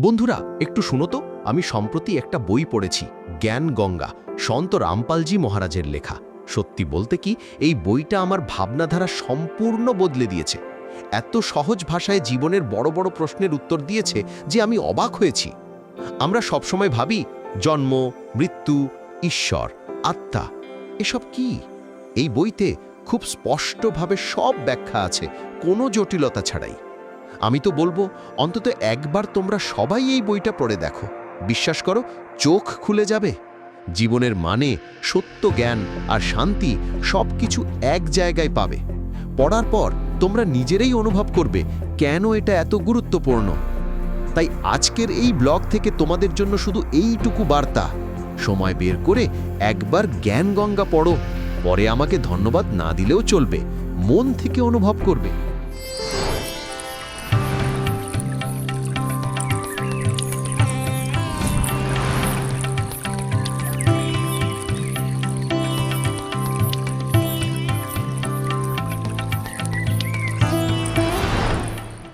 বন্ধুরা একটু শুনো তো, আমি সম্প্রতি একটা বই পড়েছি, জ্ঞান গঙ্গা, সন্ত রামপালজি মহারাজের লেখা। সত্যি বলতে কি, এই বইটা আমার ভাবনাধারা সম্পূর্ণ বদলে দিয়েছে। এত সহজ ভাষায় জীবনের বড় বড় প্রশ্নের উত্তর দিয়েছে যে আমি অবাক হয়েছি। আমরা সবসময় ভাবি জন্ম, মৃত্যু, ঈশ্বর, আত্মা, এসব কি? এই বইতে খুব স্পষ্টভাবে সব ব্যাখ্যা আছে, কোনো জটিলতা ছাড়াই। আমি তো বলবো অন্তত একবার তোমরা সবাই এই বইটা পড়ে দেখো। বিশ্বাস করো, চোখ খুলে যাবে। জীবনের মানে, সত্য জ্ঞান আর শান্তি সবকিছু এক জায়গায় পাবে। পড়ার পর তোমরা নিজেরাই অনুভব করবে কেন এটা এত গুরুত্বপূর্ণ। তাই আজকের এই ব্লগ থেকে তোমাদের জন্য শুধু এইটুকু বার্তা: সময় বের করে একবার জ্ঞান গঙ্গা পড়ো। পরে আমাকে ধন্যবাদ না দিলেও চলবে, মন থেকে অনুভব করবে